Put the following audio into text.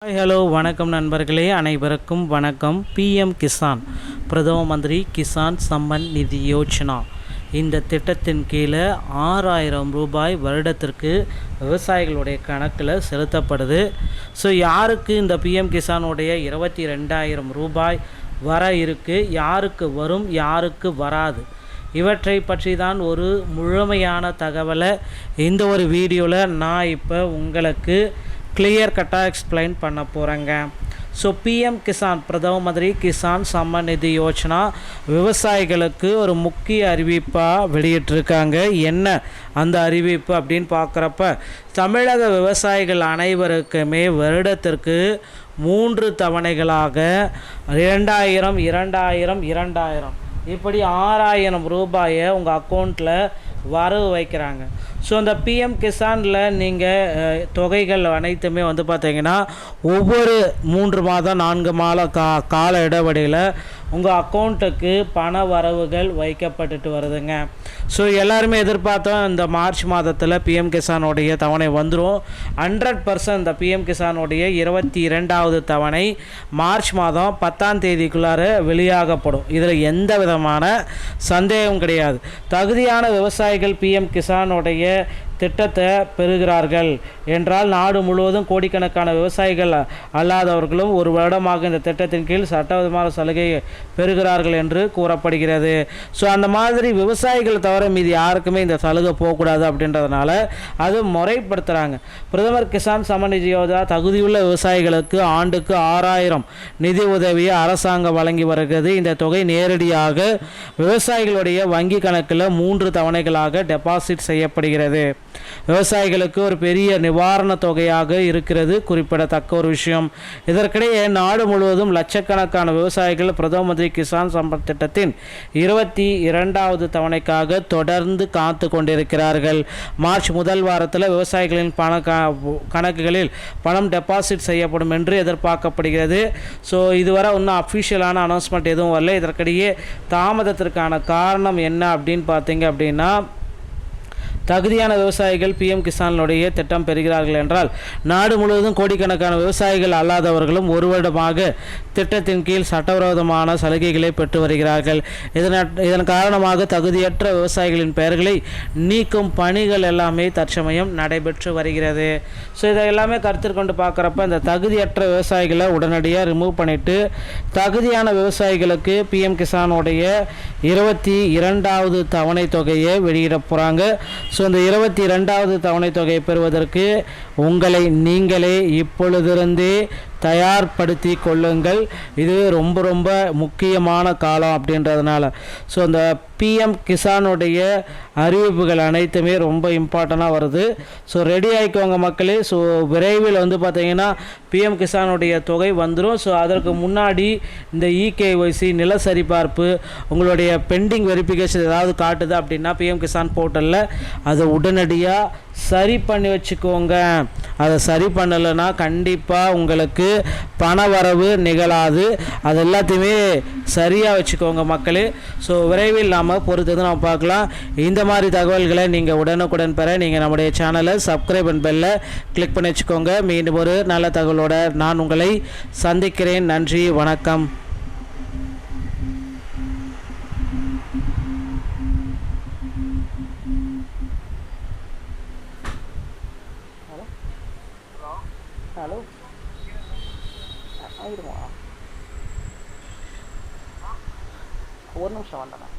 Hello வணக்கம் நண்பர்களே, அனைவருக்கும் வணக்கம். பிஎம் கிசான் பிரதம மந்திரி கிசான் சம்மன் நிதி யோஜனா இந்த திட்டத்தின் கீழே 6000 ரூபாய் வருடத்திற்கு விவசாயிகளுடைய கணக்கில் செலுத்தப்படுது. ஸோ யாருக்கு இந்த பிஎம் கிசானுடைய 22,000 ரூபாய் வர இருக்குது, யாருக்கு வரும், யாருக்கு வராது, இவற்றை பற்றி தான் ஒரு முழுமையான தகவலை இந்த ஒரு வீடியோவில் நான் இப்போ உங்களுக்கு கிளியர் கட்டாக எக்ஸ்பிளைன் பண்ண போகிறேங்க. ஸோ பிஎம் கிசான் பிரதம மந்திரி கிசான் சம்மன் நிதி யோஜனா விவசாயிகளுக்கு ஒரு முக்கிய அறிவிப்பாக வெளியிட்டிருக்காங்க. என்ன அந்த அறிவிப்பு அப்படின்னு பார்க்குறப்ப, தமிழக விவசாயிகள் அனைவருக்குமே வருடத்திற்கு 3 தவணைகளாக 2000 இப்படி 6000 ரூபாயை உங்கள் அக்கௌண்ட்டில் வரவு வைக்கிறாங்க. ஸோ அந்த பிஎம் கிசானில் நீங்கள் தொகைகள் அனைத்துமே பார்த்திங்கன்னா ஒவ்வொரு 3 மாதம் 4 மாத கால இடைவெளியில் உங்கள் அக்கௌண்ட்டுக்கு பண வரவுகள் வைக்கப்பட்டுட்டு வருதுங்க. ஸோ எல்லாருமே எதிர்பார்த்தோம் இந்த மார்ச் மாதத்தில் பிஎம் கிசானுடைய தவணை வந்துடும். 100% இந்த பிஎம் கிசானுடைய 22வது தவணை மார்ச் மாதம் 10ஆம் தேதிக்குள்ளார வெளியாகப்படும். இதில் எந்த விதமான சந்தேகம் கிடையாது. தகுதியான விவசாயிகள் பிஎம் கிசானுடைய திட்டத்தை பெறுகிறார்கள் என்றால் நாடு முழுவதும் கோடிக்கணக்கான விவசாயிகள் அல்லாதவர்களும் ஒரு வருடமாக இந்த திட்டத்தின் கீழ் சட்டவிதமான சலுகை பெறுகிறார்கள் என்று கூறப்படுகிறது. ஸோ அந்த மாதிரி விவசாயிகள் தவிர மீது யாருக்குமே இந்த சலுகை போகக்கூடாது அப்படின்றதுனால அது முறைப்படுத்துகிறாங்க. பிரதமர் கிசான் சம்மன் நிதி யோஜனா தகுதியுள்ள விவசாயிகளுக்கு ஆண்டுக்கு 6000 நிதி உதவியை அரசாங்கம் வழங்கி வருகிறது. இந்த தொகை நேரடியாக விவசாயிகளுடைய வங்கி கணக்கில் 3 தவணைகளாக டெபாசிட் செய்யப்படுகிறது. விவசாயிகளுக்கு ஒரு பெரிய நிவாரண தொகையாக இருக்கிறது குறிப்பிடத்தக்க ஒரு விஷயம். இதற்கிடையே நாடு முழுவதும் லட்சக்கணக்கான விவசாயிகள் பிரதம மந்திரி கிசான் சம்மன் திட்டத்தின் 22வது தவணைக்காக தொடர்ந்து காத்து கொண்டிருக்கிறார்கள். மார்ச் முதல் வாரத்தில் விவசாயிகளின் கணக்குகளில் பணம் டெபாசிட் செய்யப்படும் என்று எதிர்பார்க்கப்படுகிறது. ஸோ இதுவரை இன்னும் அஃபிஷியலான அனௌன்ஸ்மெண்ட் எதுவும் வரல. இதற்கிடையே தாமதத்திற்கான காரணம் என்ன அப்படின்னு பார்த்தீங்க அப்படின்னா, தகுதியான விவசாயிகள் பிஎம் கிசானுடைய திட்டம் பெறுகிறார்கள் என்றால் நாடு முழுவதும் கோடிக்கணக்கான விவசாயிகள் அல்லாதவர்களும் ஒரு வருடமாக திட்டத்தின் கீழ் சட்டவிரோதமான சலுகைகளை பெற்று வருகிறார்கள். இதன் காரணமாக தகுதியற்ற விவசாயிகளின் பெயர்களை நீக்கும் பணிகள் எல்லாமே தற்சமயம் நடைபெற்று வருகிறது. ஸோ இதை எல்லாமே கருத்தில் கொண்டு பார்க்குறப்ப இந்த தகுதியற்ற விவசாயிகளை உடனடியாக ரிமூவ் பண்ணிவிட்டு தகுதியான விவசாயிகளுக்கு பிஎம் கிசானுடைய 22வது தவணை தொகையை வெளியிட போகிறாங்க. ஸோ இந்த 22வது தவணை தொகையை பெறுவதற்கு உங்களை நீங்களே இப்பொழுதிருந்தே தயார்படுத்தி கொள்ளுங்கள். இது ரொம்ப ரொம்ப முக்கியமான காலம் அப்படின்றதுனால. ஸோ இந்த பிஎம் கிசானுடைய அறிவிப்புகள் அனைத்துமே ரொம்ப இம்பார்ட்டண்ட்டாக வருது. ஸோ ரெடி ஆகிக்கோங்க மக்களே. ஸோ விரைவில் பார்த்திங்கன்னா பிஎம் கிசானுடைய தொகை வந்துடும். ஸோ அதற்கு முன்னாடி இந்த இகேஒய்சி நில சரிபார்ப்பு உங்களுடைய பெண்டிங் வெரிஃபிகேஷன் ஏதாவது காட்டுது அப்படின்னா பிஎம் கிசான் போர்ட்டலில் அதை உடனடியாக சரி பண்ணி வச்சுக்கோங்க. அதை சரி பண்ணலைன்னா கண்டிப்பாக உங்களுக்கு பண வரவு நிகழாது. அது எல்லாத்தையுமே சரியாக வச்சுக்கோங்க மக்களே. ஸோ விரைவில் நாம் பொறுத்தது நாம் பார்க்கலாம். இந்த மாதிரி தகவல்களை நீங்கள் உடனுக்குடன் பெற நீங்கள் நம்முடைய சேனலை சப்ஸ்கிரைப் அண்ட் பெல்லை கிளிக் பண்ணி வச்சுக்கோங்க. மீண்டும் ஒரு நல்ல தகவலோடு நான் உங்களை சந்திக்கிறேன். நன்றி, வணக்கம். ஹலோ ஆயிடுமா? ஒரு நிமிஷம் வந்தேன்.